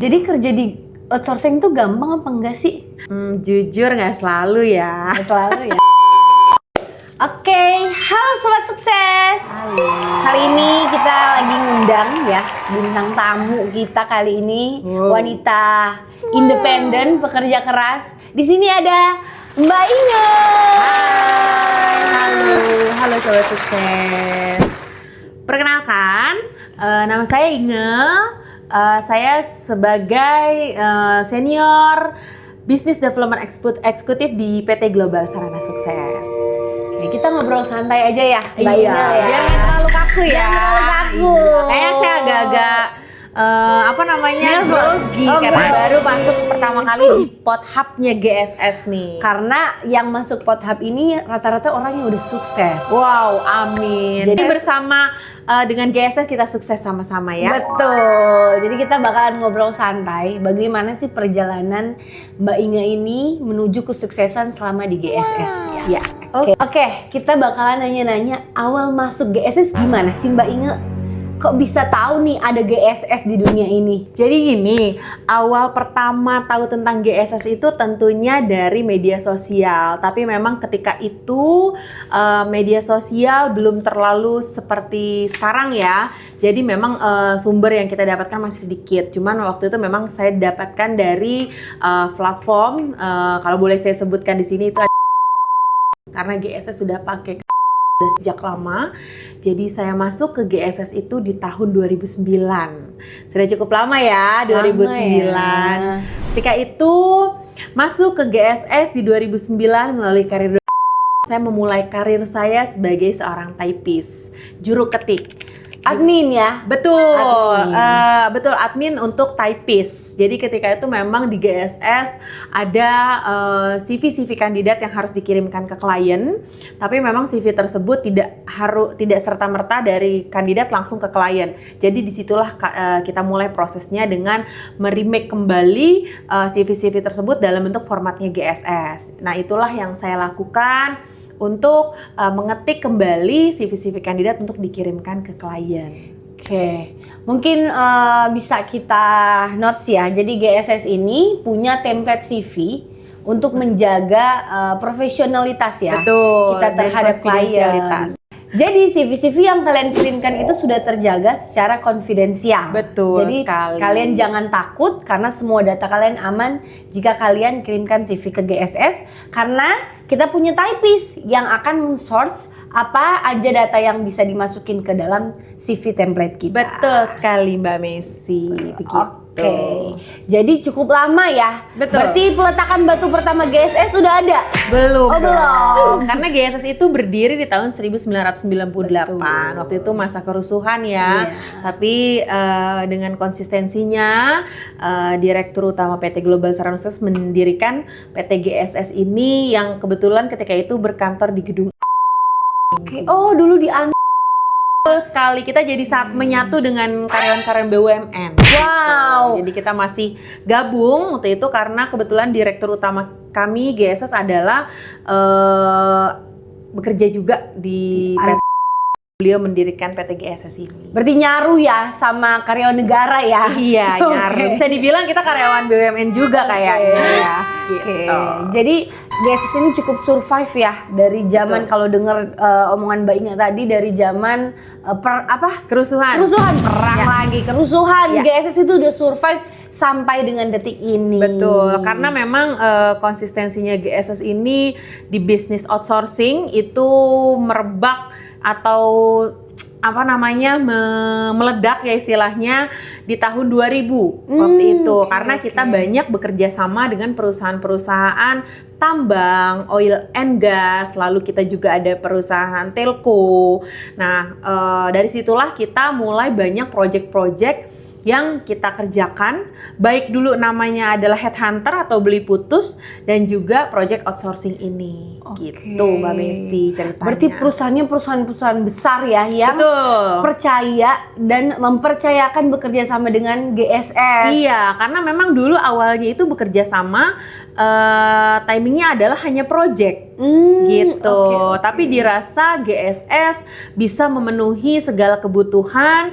Jadi kerja di outsourcing tuh gampang apa enggak sih? Jujur nggak selalu ya. Nggak selalu ya. Oke, halo Sobat Sukses. Halo. Kali ini kita lagi ngundang ya bintang tamu kita kali ini wanita independen, pekerja keras. Di sini ada Mbak Inge. Halo Sobat Sukses. Perkenalkan, nama saya Inge. Saya sebagai senior Business Development Eksekutif di PT Global Sarana Sukses. Nih, kita ngobrol santai aja ya, Mbak Inge ya. Biar nggak terlalu kaku ya. Jangan terlalu kaku. Iya. Kayaknya saya agak-agak grogi karena baru masuk pertama kali di PodHub-nya GSS nih. Karena yang masuk PodHub ini rata-rata orang yang udah sukses. Wow, amin. Jadi bersama dengan GSS kita sukses sama-sama ya. Betul. Jadi kita bakalan ngobrol santai bagaimana sih perjalanan Mbak Inge ini menuju kesuksesan selama di GSS ya. Oke, kita bakalan nanya-nanya awal masuk GSS gimana sih Mbak Inge? Kok bisa tahu nih ada GSS di dunia ini? Jadi gini, awal pertama tahu tentang GSS itu tentunya dari media sosial. Tapi memang ketika itu media sosial belum terlalu seperti sekarang ya. Jadi memang sumber yang kita dapatkan masih sedikit. Cuman waktu itu memang saya dapatkan dari platform, kalau boleh saya sebutkan di sini itu karena GSS sudah pakai sejak lama, jadi saya masuk ke GSS itu di tahun 2009. Sudah cukup lama ya, 2009. Ya. Ketika itu masuk ke GSS di 2009 melalui karir saya memulai karir saya sebagai seorang typist, juru ketik. Admin ya? Betul, Admin. betul admin untuk typist. Jadi ketika itu memang di GSS ada CV kandidat yang harus dikirimkan ke klien, tapi memang CV tersebut tidak serta-merta dari kandidat langsung ke klien. Jadi disitulah kita mulai prosesnya dengan meremake kembali CV tersebut dalam bentuk formatnya GSS. Nah itulah yang saya lakukan untuk mengetik kembali CV kandidat untuk dikirimkan ke klien. Oke, mungkin bisa kita notes ya. Jadi GSS ini punya template CV untuk menjaga profesionalitas ya. Betul. Kita terhadap klien. Jadi CV yang kalian kirimkan itu sudah terjaga secara konfidensial. Betul. Jadi sekali. Kalian jangan takut karena semua data kalian aman jika kalian kirimkan CV ke GSS, karena kita punya typist yang akan men-source apa aja data yang bisa dimasukin ke dalam CV template kita. Betul sekali Mbak Messi. Oke, jadi cukup lama ya. Betul. Berarti peletakan batu pertama GSS sudah ada? Belum. Oh, belum. Karena GSS itu berdiri di tahun 1998. Betul. Waktu itu masa kerusuhan ya. Tapi dengan konsistensinya Direktur Utama PT Global Sarana Sukses mendirikan PT GSS ini yang kebetulan ketika itu berkantor di gedung. Oke. Oh, dulu di Betul sekali, kita jadi saat menyatu dengan karyawan-karyawan BUMN. Wow. Jadi kita masih gabung waktu itu karena kebetulan Direktur Utama kami GSS adalah bekerja juga di PT. Beliau mendirikan PT GSS ini. Berarti nyaru ya sama karyawan negara ya? Iya, nyaru. Bisa dibilang kita karyawan BUMN juga kayaknya ya. Oke. Jadi GSS ini cukup survive ya dari zaman, kalau dengar omongan Mbak Inge tadi, dari zaman kerusuhan, perang lagi, kerusuhan. GSS itu udah survive sampai dengan detik ini. Betul, karena memang konsistensinya GSS ini di bisnis outsourcing itu merebak atau meledak ya istilahnya di tahun 2000 waktu itu, karena kita banyak bekerja sama dengan perusahaan-perusahaan tambang, oil and gas, lalu kita juga ada perusahaan telco. Nah, dari situlah kita mulai banyak project-project yang kita kerjakan, baik dulu namanya adalah headhunter atau beli putus, dan juga project outsourcing ini. Gitu Mbak Messi ceritanya. Berarti perusahaannya perusahaan besar ya yang percaya dan mempercayakan bekerja sama dengan GSS. Iya, karena memang dulu awalnya itu bekerja sama, timingnya adalah hanya project. gitu. Oke. Tapi dirasa GSS bisa memenuhi segala kebutuhan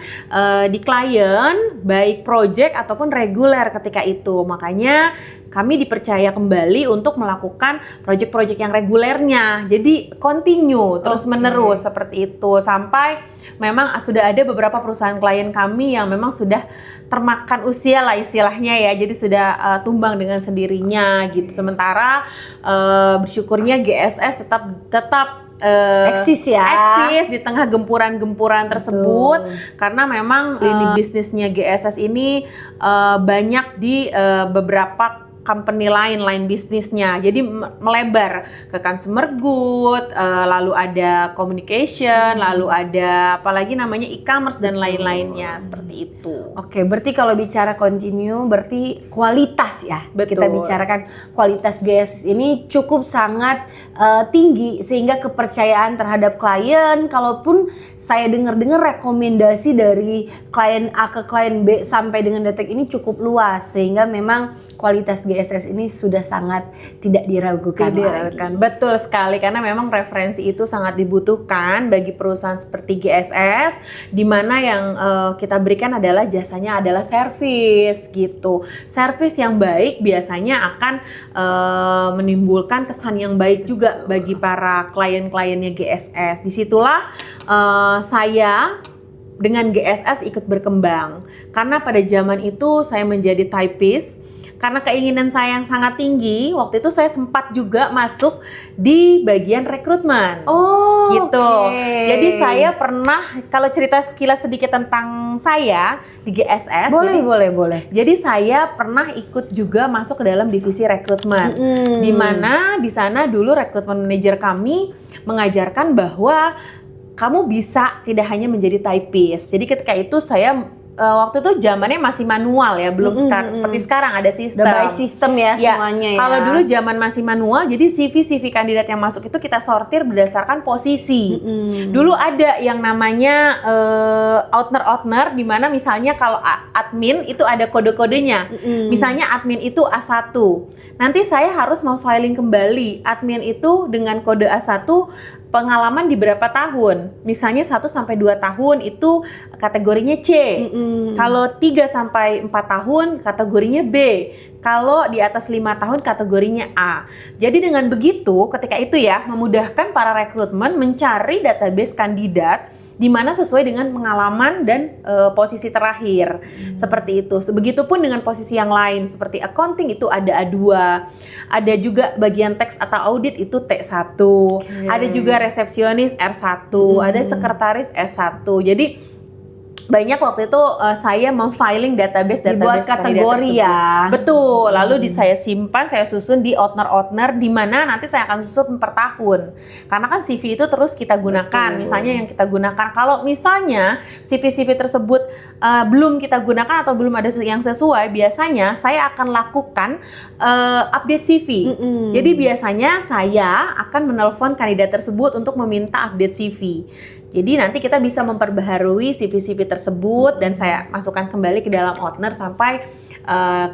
di klien, baik project ataupun reguler ketika itu. Makanya kami dipercaya kembali untuk melakukan project-project yang regulernya. Jadi continue terus menerus seperti itu sampai memang sudah ada beberapa perusahaan klien kami yang memang sudah termakan usia lah istilahnya ya. Jadi sudah tumbang dengan sendirinya gitu. Sementara bersyukurnya GSS tetap eksis ya. Eksis di tengah gempuran-gempuran tersebut karena memang lini bisnisnya GSS ini banyak di beberapa company lain bisnisnya, jadi melebar ke consumer good, lalu ada communication, lalu ada apalagi namanya e-commerce dan lain-lainnya seperti itu. Oke, berarti kalau bicara continue berarti kualitas ya. Betul. Kita bicarakan kualitas GSS ini cukup sangat tinggi sehingga kepercayaan terhadap klien, kalaupun saya dengar-dengar rekomendasi dari klien A ke klien B sampai dengan detik ini cukup luas sehingga memang kualitas GSS ini sudah sangat tidak diragukan lagi. Betul sekali, karena memang referensi itu sangat dibutuhkan bagi perusahaan seperti GSS, di mana yang kita berikan adalah jasanya adalah servis gitu. Servis yang baik biasanya akan menimbulkan kesan yang baik juga bagi para klien-kliennya GSS. Disitulah saya dengan GSS ikut berkembang, karena pada zaman itu saya menjadi typist. Karena keinginan saya yang sangat tinggi, waktu itu saya sempat juga masuk di bagian rekrutmen. Oh, gitu. Okay. Jadi saya pernah, kalau cerita sekilas sedikit tentang saya di GSS. Boleh. Jadi saya pernah ikut juga masuk ke dalam divisi rekrutmen. Di mana di sana dulu rekrutmen manager kami mengajarkan bahwa kamu bisa tidak hanya menjadi typist. Jadi ketika itu saya waktu itu zamannya masih manual ya, belum seperti sekarang ada sistem. Udah by system ya semuanya ya. Kalau dulu zaman masih manual, jadi CV kandidat yang masuk itu kita sortir berdasarkan posisi. Dulu ada yang namanya outner, di mana misalnya kalau admin itu ada kode-kodenya. Misalnya admin itu A1. Nanti saya harus memfiling kembali admin itu dengan kode A1 pengalaman di berapa tahun. Misalnya 1 sampai 2 tahun itu kategorinya C. Kalau 3 sampai 4 tahun kategorinya B. Kalau di atas 5 tahun kategorinya A. Jadi dengan begitu ketika itu ya memudahkan para rekrutmen mencari database kandidat di mana sesuai dengan pengalaman dan posisi terakhir. Seperti itu. Begitupun dengan posisi yang lain seperti accounting itu ada A2. Ada juga bagian tax atau audit itu T1. Ada juga resepsionis R1, ada sekretaris S1. Jadi banyak waktu itu saya memfiling database dibuat kategori ya. Betul. Lalu saya simpan, saya susun di outner di mana nanti saya akan susun per tahun. Karena kan CV itu terus kita gunakan. Misalnya yang kita gunakan, kalau misalnya CV tersebut belum kita gunakan atau belum ada yang sesuai, biasanya saya akan lakukan update CV. Jadi biasanya saya akan menelpon kandidat tersebut untuk meminta update CV. Jadi nanti kita bisa memperbaharui CV tersebut dan saya masukkan kembali ke dalam outner sampai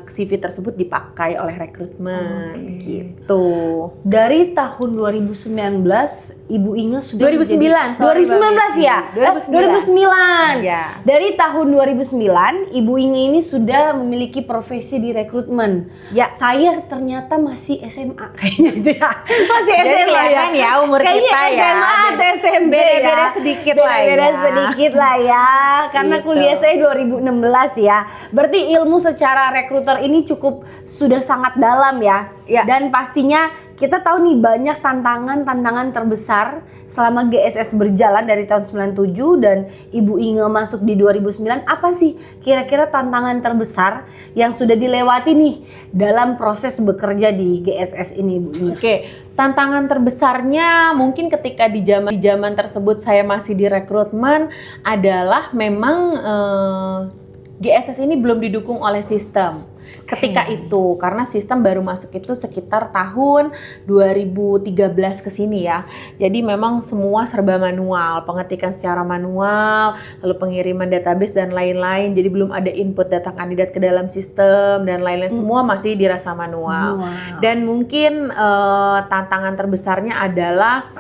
CV tersebut dipakai oleh rekrutmen gitu. Dari tahun 2019 Ibu Inge sudah 2009 ya? 2009. Ya. Dari tahun 2009 Ibu Inge ini sudah memiliki profesi di rekrutmen. Ya. Saya ternyata masih SMA kayaknya itu ya. Masih Jadi SMA ya umur kayaknya kita ya. SMA atau SMP beda-beda ya. sedikit lah ya. Beda sedikit lah ya. Karena Gitu. kuliah saya 2016 ya. Berarti ilmu secara rekruter ini cukup sudah sangat dalam ya. Ya. Dan pastinya kita tahu nih banyak tantangan terbesar selama GSS berjalan dari tahun 97 dan Ibu Inge masuk di 2009. Apa sih kira-kira tantangan terbesar yang sudah dilewati nih dalam proses bekerja di GSS ini, Ibu Inge? Oke, tantangan terbesarnya mungkin ketika di zaman tersebut saya masih di rekrutmen adalah memang GSS ini belum didukung oleh sistem ketika itu, karena sistem baru masuk itu sekitar tahun 2013 ke sini ya. Jadi memang semua serba manual, pengetikan secara manual, lalu pengiriman database dan lain-lain. Jadi belum ada input data kandidat ke dalam sistem dan lain-lain, semua masih dirasa manual. Dan mungkin tantangan terbesarnya adalah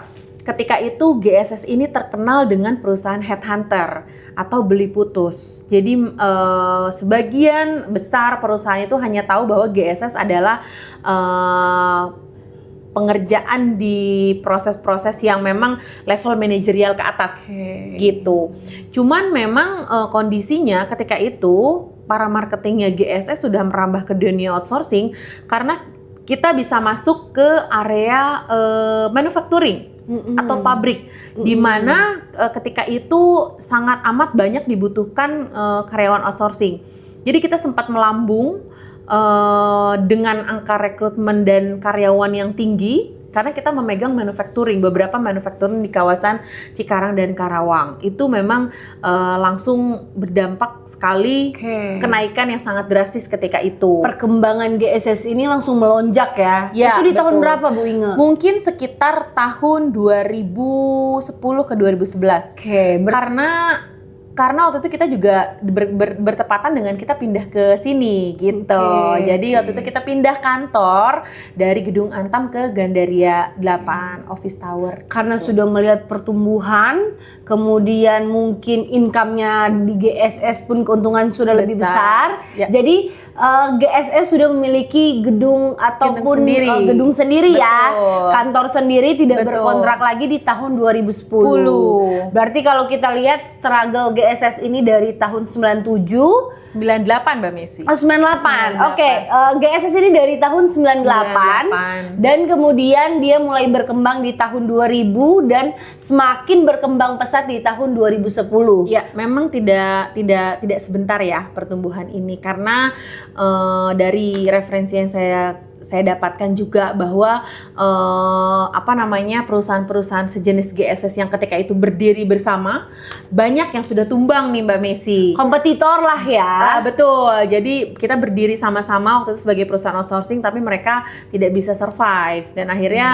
ketika itu GSS ini terkenal dengan perusahaan headhunter atau beli putus. Jadi sebagian besar perusahaan itu hanya tahu bahwa GSS adalah pengerjaan di proses-proses yang memang level manajerial ke atas gitu. Cuman memang kondisinya ketika itu para marketingnya GSS sudah merambah ke dunia outsourcing karena kita bisa masuk ke area manufacturing atau pabrik, di mana ketika itu sangat amat banyak dibutuhkan karyawan outsourcing. Jadi kita sempat melambung dengan angka rekrutmen dan karyawan yang tinggi karena kita memegang manufacturing, beberapa manufacturing di kawasan Cikarang dan Karawang. Itu memang langsung berdampak sekali, kenaikan yang sangat drastis ketika itu. Perkembangan GSS ini langsung melonjak ya? Ya, itu di tahun betul. berapa Bu Inge? Mungkin sekitar tahun 2010 ke 2011. Karena waktu itu kita juga bertepatan dengan kita pindah ke sini gitu. Jadi waktu itu kita pindah kantor dari Gedung Antam ke Gandaria 8 Office Tower. Karena sudah melihat pertumbuhan, kemudian mungkin income-nya di GSS pun keuntungan sudah lebih besar. Ya. Jadi GSS sudah memiliki gedung ataupun gedung sendiri Betul. ya, kantor sendiri, tidak Betul. berkontrak lagi di tahun 2010. Berarti kalau kita lihat struggle GSS ini dari tahun 97, 98 Mbak Messi. Oh, 98. Oke, GSS ini dari tahun 98 dan kemudian dia mulai berkembang di tahun 2000 dan semakin berkembang pesat di tahun 2010. Ya, memang tidak sebentar ya pertumbuhan ini karena dari referensi yang saya dapatkan juga bahwa perusahaan-perusahaan sejenis GSS yang ketika itu berdiri bersama banyak yang sudah tumbang nih Mbak Messi. Kompetitor lah ya. Betul. Jadi kita berdiri sama-sama waktu itu sebagai perusahaan outsourcing, tapi mereka tidak bisa survive dan akhirnya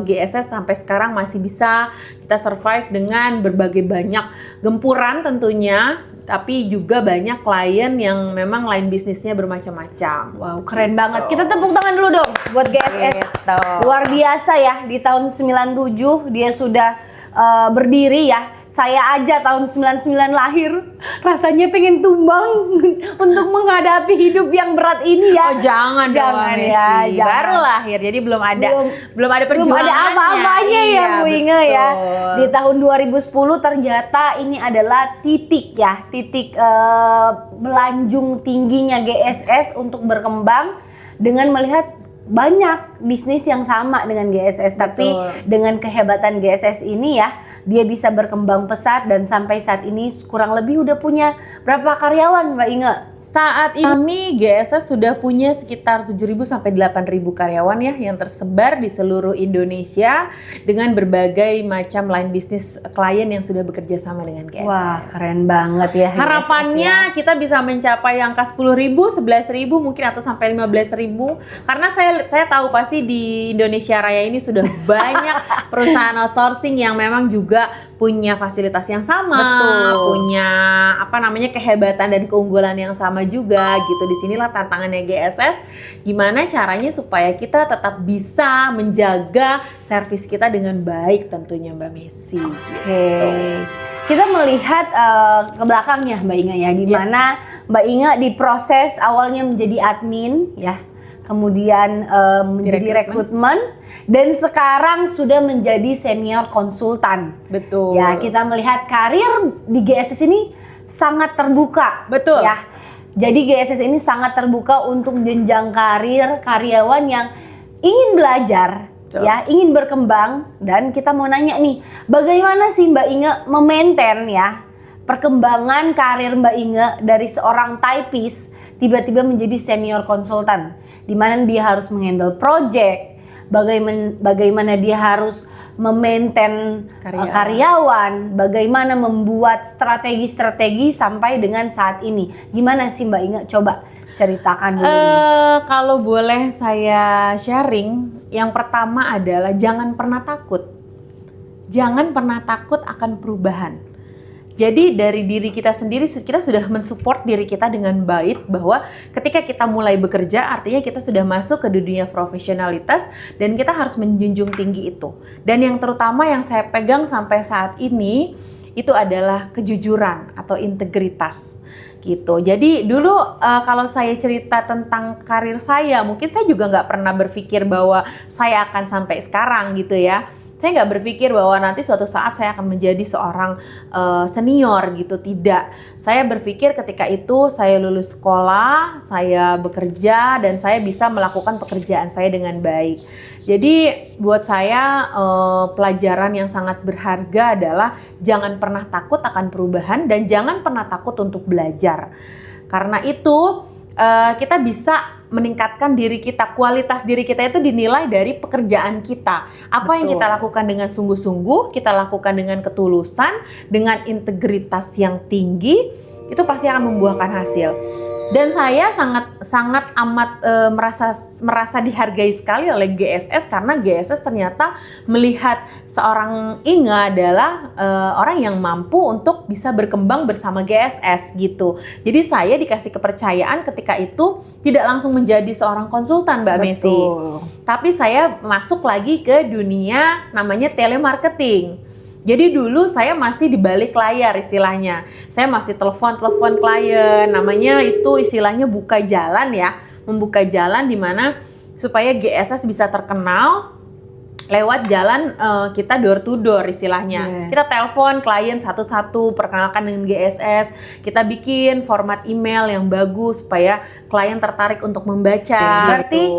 GSS sampai sekarang masih bisa kita survive dengan berbagai banyak gempuran tentunya. Tapi juga banyak klien yang memang line bisnisnya bermacam-macam. Wow, keren banget. Kita tepuk tangan dulu dong buat GSS. Gitu. Luar biasa ya, di tahun 97 dia sudah berdiri ya. Saya aja tahun 99 lahir, rasanya pengen tumbang untuk menghadapi hidup yang berat ini ya. Oh jangan ya, Messi. Baru lahir, jadi belum ada perjuangannya. Belum ada apa-apanya ya Bu Inge ya. Di tahun 2010 ternyata ini adalah titik melanjung tingginya GSS untuk berkembang dengan melihat banyak bisnis yang sama dengan GSS. Tapi dengan kehebatan GSS ini ya, dia bisa berkembang pesat dan sampai saat ini kurang lebih udah punya berapa karyawan Mbak Inge? Saat ini kami GSS sudah punya sekitar 7.000 sampai 8.000 karyawan ya yang tersebar di seluruh Indonesia dengan berbagai macam line bisnis klien yang sudah bekerja sama dengan GSS. Wah, keren banget ya. Harapannya kita bisa mencapai angka 10.000, 11.000 mungkin atau sampai 15.000 karena saya tahu pasti di Indonesia Raya ini sudah banyak perusahaan outsourcing yang memang juga punya fasilitas yang sama, punya kehebatan dan keunggulan yang sama juga gitu. Disinilah tantangannya GSS, gimana caranya supaya kita tetap bisa menjaga servis kita dengan baik tentunya Mbak Messi. Kita melihat ke belakangnya Mbak Inge ya, di mana Mbak Inge diproses awalnya menjadi admin ya, kemudian menjadi rekrutmen dan sekarang sudah menjadi senior konsultan. Betul. Ya, kita melihat karir di GSS ini sangat terbuka. Betul. Ya. Jadi GSS ini sangat terbuka untuk jenjang karir karyawan yang ingin belajar, ya, ingin berkembang. Dan kita mau nanya nih, bagaimana sih Mbak Inge memaintain ya perkembangan karir Mbak Inge dari seorang typist tiba-tiba menjadi senior konsultan, di mana dia harus menghandle project, bagaimana dia harus memaintain karyawan, bagaimana membuat strategi-strategi sampai dengan saat ini. Gimana sih Mbak Inge? Coba ceritakan dulu. Kalau boleh saya sharing, yang pertama adalah jangan pernah takut. Jangan pernah takut akan perubahan. Jadi dari diri kita sendiri, kita sudah mensupport diri kita dengan baik bahwa ketika kita mulai bekerja artinya kita sudah masuk ke dunia profesionalitas dan kita harus menjunjung tinggi itu. Dan yang terutama yang saya pegang sampai saat ini itu adalah kejujuran atau integritas gitu. Jadi dulu kalau saya cerita tentang karir saya, mungkin saya juga nggak pernah berpikir bahwa saya akan sampai sekarang gitu ya. Saya nggak berpikir bahwa nanti suatu saat saya akan menjadi seorang senior gitu, tidak. Saya berpikir ketika itu saya lulus sekolah, saya bekerja dan saya bisa melakukan pekerjaan saya dengan baik. Jadi buat saya pelajaran yang sangat berharga adalah jangan pernah takut akan perubahan dan jangan pernah takut untuk belajar. Karena itu kita bisa meningkatkan diri kita, kualitas diri kita itu dinilai dari pekerjaan kita. Apa yang kita lakukan dengan sungguh-sungguh, kita lakukan dengan ketulusan, dengan integritas yang tinggi, itu pasti akan membuahkan hasil. Dan saya sangat amat merasa dihargai sekali oleh GSS karena GSS ternyata melihat seorang Inge adalah orang yang mampu untuk bisa berkembang bersama GSS gitu. Jadi saya dikasih kepercayaan ketika itu tidak langsung menjadi seorang konsultan Mbak Messi. Tapi saya masuk lagi ke dunia namanya telemarketing. Jadi dulu saya masih di balik layar istilahnya. Saya masih telepon klien, namanya itu istilahnya buka jalan ya. Membuka jalan di mana supaya GSS bisa terkenal lewat jalan kita door to door istilahnya. Kita telepon klien satu-satu, perkenalkan dengan GSS. Kita bikin format email yang bagus supaya klien tertarik untuk membaca. Berarti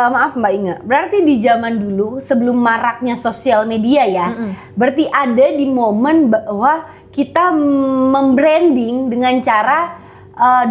maaf Mbak Inge, berarti di zaman dulu sebelum maraknya sosial media ya, berarti ada di momen bahwa kita membranding dengan cara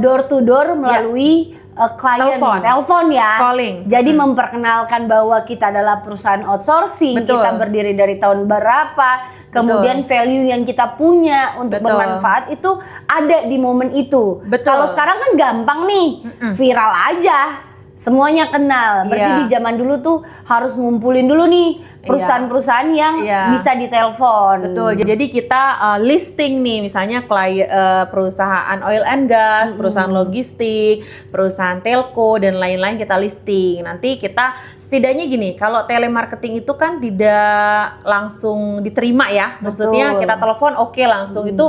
door to door melalui klien telepon ya, calling. Jadi memperkenalkan bahwa kita adalah perusahaan outsourcing, kita berdiri dari tahun berapa, kemudian value yang kita punya untuk bermanfaat itu ada di momen itu. Kalau sekarang kan gampang nih, viral aja, semuanya kenal. Berarti di zaman dulu tuh harus ngumpulin dulu nih perusahaan-perusahaan yang bisa ditelepon. Betul. Jadi kita listing nih, misalnya klien perusahaan oil and gas, perusahaan logistik, perusahaan telco dan lain-lain kita listing. Nanti kita setidaknya gini, kalau telemarketing itu kan tidak langsung diterima ya. Maksudnya kita telepon oke langsung itu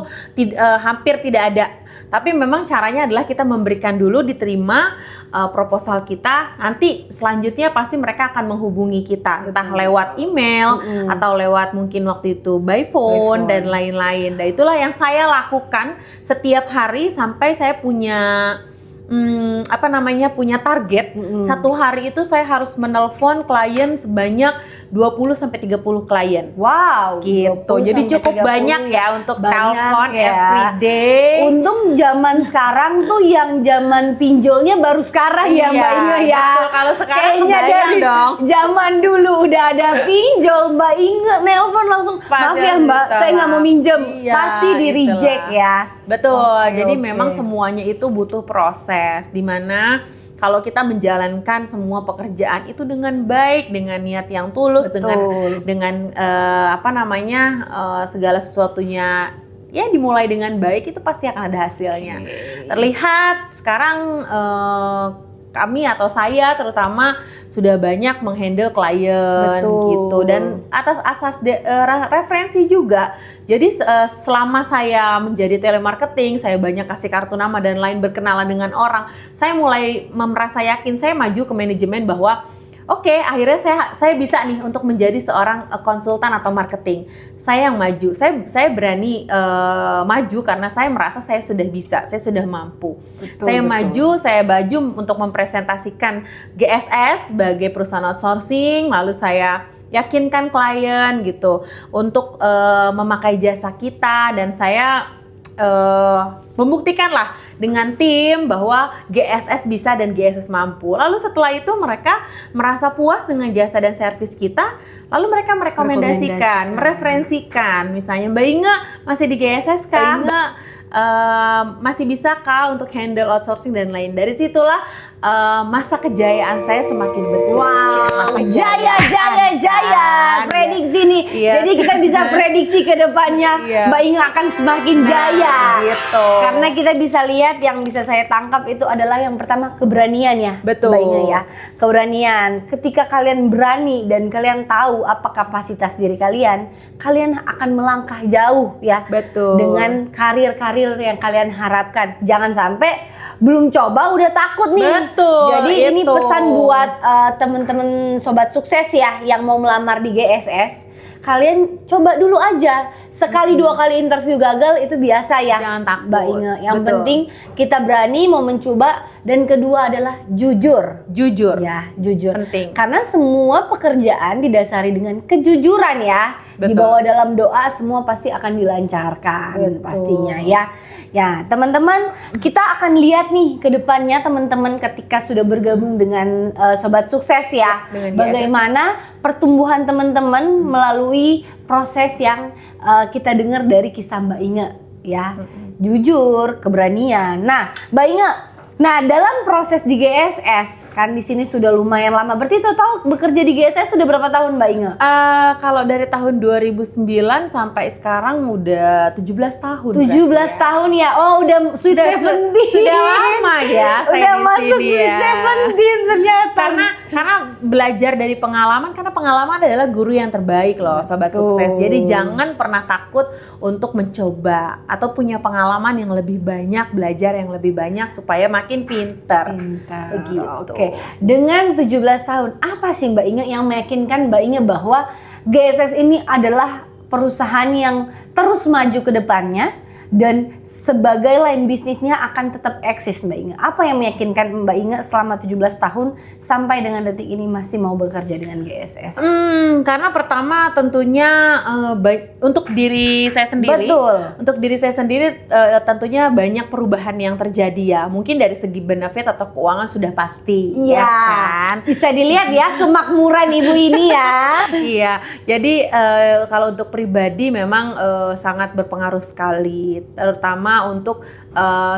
hampir tidak ada. Tapi memang caranya adalah kita memberikan dulu, diterima proposal kita, nanti selanjutnya pasti mereka akan menghubungi kita, entah lewat email atau lewat mungkin waktu itu by phone dan lain-lain. Dan itulah yang saya lakukan setiap hari sampai saya punya punya target. Satu hari itu saya harus menelpon klien sebanyak 20-30 klien. Wow, gitu. Jadi cukup banyak ya untuk telepon everyday. Untung zaman sekarang tuh yang zaman pinjolnya baru sekarang ya Mbak Inge ya. Betul, kalau sekarang kayaknya dari dong. Zaman dulu udah ada pinjol, Mbak Inge nelpon langsung, maaf ya Mbak, saya nggak mau minjem. Pasti di reject ya. Betul. Jadi memang semuanya itu butuh proses, dimana kalau kita menjalankan semua pekerjaan itu dengan baik, dengan niat yang tulus, dengan segala sesuatunya ya dimulai dengan baik, itu pasti akan ada hasilnya. Terlihat sekarang kami atau saya terutama sudah banyak menghandle klien gitu, dan atas asas referensi juga. Jadi selama saya menjadi telemarketing, saya banyak kasih kartu nama dan lain, berkenalan dengan orang, saya mulai merasa yakin, saya maju ke manajemen bahwa oke, akhirnya saya bisa nih untuk menjadi seorang konsultan atau marketing. Saya yang maju, saya berani maju karena saya merasa saya sudah bisa, saya sudah mampu. Maju, saya baju untuk mempresentasikan GSS sebagai perusahaan outsourcing, lalu saya yakinkan klien gitu untuk memakai jasa kita, dan saya membuktikan lah dengan tim bahwa GSS bisa dan GSS mampu. Lalu setelah itu mereka merasa puas dengan jasa dan servis kita, lalu mereka merekomendasikan, mereferensikan, misalnya Mbak Inge masih di GSS kah? Masih bisa kah untuk handle outsourcing dan lain. Dari situlah masa kejayaan saya semakin berkembang. Wow, jaya, prediksi nih. Iya. Jadi kita bisa prediksi ke depannya Mbak Inge akan semakin jaya. Gitu. Karena kita bisa lihat yang bisa saya tangkap itu adalah yang pertama keberanian ya. Betul. Mbak Inge ya. Keberanian. Ketika kalian berani dan kalian tahu apa kapasitas diri kalian, kalian akan melangkah jauh ya. Betul. Dengan karir-karir yang kalian harapkan. Jangan sampai belum coba udah takut nih. Betul. Jadi ini pesan buat temen-temen sobat sukses ya yang mau melamar di GSS. Kalian coba dulu aja. Sekali dua kali interview gagal itu biasa ya. Jangan takut. Mbak Inge. Yang Betul. penting kita berani mau mencoba, dan kedua adalah jujur. Jujur. Ya, jujur. Penting. Karena semua pekerjaan didasari dengan kejujuran ya. Betul. Dibawa dalam doa semua pasti akan dilancarkan. Betul. Pastinya ya. Ya, teman-teman, kita akan lihat nih ke depannya teman-teman ketika sudah bergabung dengan sobat sukses ya. Dengan Bagaimana pertumbuhan teman-teman melalui proses yang kita dengar dari kisah Mbak Inge ya. Jujur, keberanian. Nah, Mbak Inge, nah dalam proses di GSS kan di sini sudah lumayan lama. Berarti total bekerja di GSS sudah berapa tahun Mbak Inge? Kalau dari tahun 2009 sampai sekarang udah 17 tahun. 17 tahun ya. Oh, udah Sweet Seventeen. Sudah lama ya. saya Udah di masuk sini Sweet ya. Seventeen ternyata. Karena belajar dari pengalaman, karena pengalaman adalah guru yang terbaik loh sobat sukses. Jadi jangan pernah takut untuk mencoba atau punya pengalaman yang lebih banyak, belajar yang lebih banyak supaya makin pintar. Begitu. Oke. Dengan 17 tahun, apa sih Mbak Inge yang meyakinkan Mbak Inge bahwa GSS ini adalah perusahaan yang terus maju ke depannya dan sebagai line bisnisnya akan tetap eksis Mbak Inge? Apa yang meyakinkan Mbak Inge selama 17 tahun sampai dengan detik ini masih mau bekerja dengan GSS? Karena pertama tentunya untuk diri saya sendiri. Betul. Untuk diri saya sendiri tentunya banyak perubahan yang terjadi ya. Mungkin dari segi benefit atau keuangan sudah pasti. Iya. Ya kan? Bisa dilihat ya kemakmuran ibu ini ya. Iya. Jadi kalau untuk pribadi memang sangat berpengaruh sekali. Terutama untuk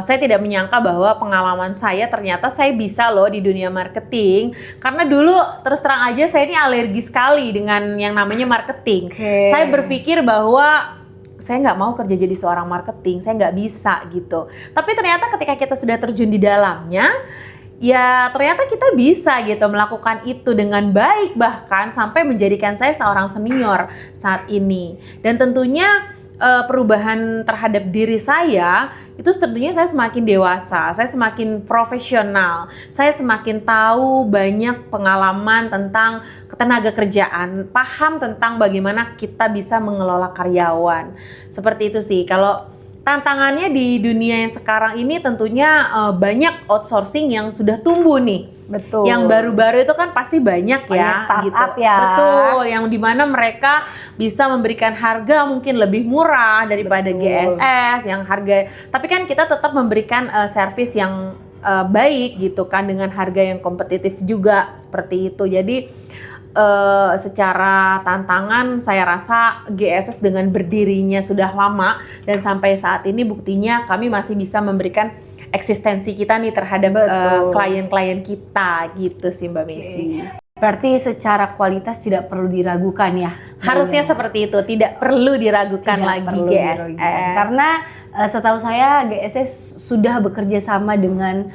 saya tidak menyangka bahwa pengalaman saya ternyata saya bisa loh di dunia marketing. Karena dulu terus terang aja saya ini alergi sekali dengan yang namanya marketing. Saya berpikir bahwa saya nggak mau kerja jadi seorang marketing, saya nggak bisa gitu. Tapi ternyata ketika kita sudah terjun di dalamnya, ya ternyata kita bisa gitu melakukan itu dengan baik, bahkan sampai menjadikan saya seorang senior saat ini. Dan tentunya perubahan terhadap diri saya itu tentunya saya semakin dewasa, saya semakin profesional, saya semakin tahu banyak pengalaman tentang ketenaga kerjaan, paham tentang bagaimana kita bisa mengelola karyawan. Seperti itu sih. Kalau tantangannya di dunia yang sekarang ini tentunya banyak outsourcing yang sudah tumbuh nih. Betul. Yang baru-baru itu kan pasti banyak ya, startup gitu. ya. Betul, yang dimana mereka bisa memberikan harga mungkin lebih murah daripada GSS yang harga. Tapi kan kita tetap memberikan servis yang baik gitu kan, dengan harga yang kompetitif juga seperti itu. Jadi secara tantangan saya rasa GSS dengan berdirinya sudah lama dan sampai saat ini buktinya kami masih bisa memberikan eksistensi kita nih terhadap klien-klien kita gitu sih Mbak Messi. Berarti secara kualitas tidak perlu diragukan ya. Harusnya seperti itu, tidak perlu diragukan lagi GSS. Karena setahu saya GSS sudah bekerja sama dengan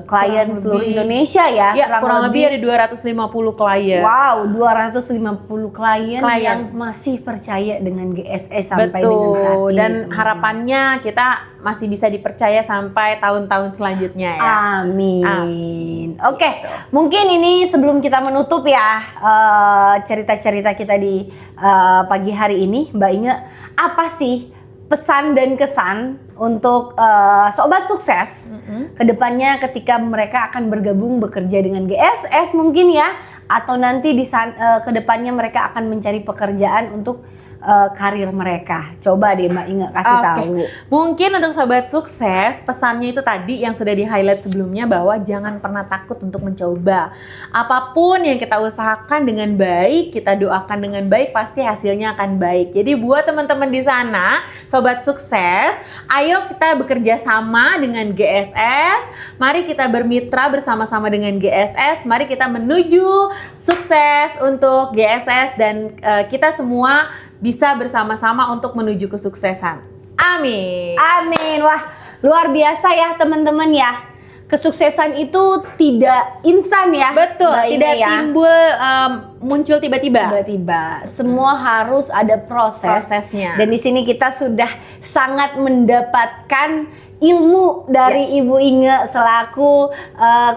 klien seluruh Indonesia ya. Ya, kurang lebih ada 250 klien. Wow, 250 klien yang masih percaya dengan GSS sampai dengan saat ini. Dan harapannya kita masih bisa dipercaya sampai tahun-tahun selanjutnya ya. Amin. Oke, mungkin ini sebelum kita menutup ya cerita-cerita kita di pagi hari ini, Mbak Inge, apa sih pesan dan kesan untuk sobat sukses kedepannya ketika mereka akan bergabung bekerja dengan GSS mungkin ya, atau nanti di kedepannya mereka akan mencari pekerjaan untuk karir mereka. Coba deh Mbak Inge kasih Oke. tahu. Mungkin untuk sobat sukses, pesannya itu tadi yang sudah di-highlight sebelumnya bahwa jangan pernah takut untuk mencoba. Apapun yang kita usahakan dengan baik, kita doakan dengan baik, pasti hasilnya akan baik. Jadi buat teman-teman di sana, sobat sukses, ayo kita bekerja sama dengan GSS. Mari kita bermitra bersama-sama dengan GSS. Mari kita menuju sukses untuk GSS dan kita semua bisa bersama-sama untuk menuju kesuksesan. Amin. Amin. Wah, luar biasa ya teman-teman ya. Kesuksesan itu tidak instan ya. Betul, Mbak tidak Ine ya. timbul muncul tiba-tiba. Tiba-tiba. Semua harus ada Prosesnya. Dan di sini kita sudah sangat mendapatkan ilmu dari Ibu Inge selaku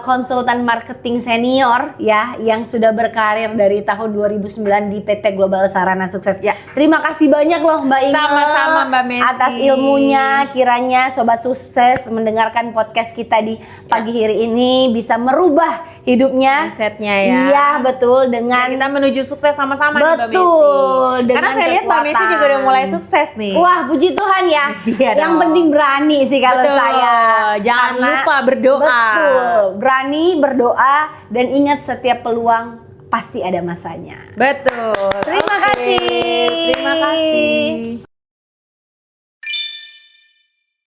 konsultan marketing senior ya, yang sudah berkarir dari tahun 2009 di PT Global Sarana Sukses. Ya. Terima kasih banyak loh Mbak Inge Sama-sama Mbak Messi. atas ilmunya. Kiranya sobat sukses mendengarkan podcast kita di pagi hari ini bisa merubah hidupnya. Mindsetnya ya. Iya betul, dengan Kita menuju sukses sama-sama nih Mbak Messi. betul, dengan Karena saya lihat Mbak Messi kekuatan. juga udah mulai sukses nih. Wah, puji Tuhan ya. Iya Yang dong. penting berani sih kalau Betul. saya. Jangan Karena- lupa berdoa. Betul, berani berdoa dan ingat setiap peluang pasti ada masanya. Betul. Terima Oke. kasih. Terima kasih.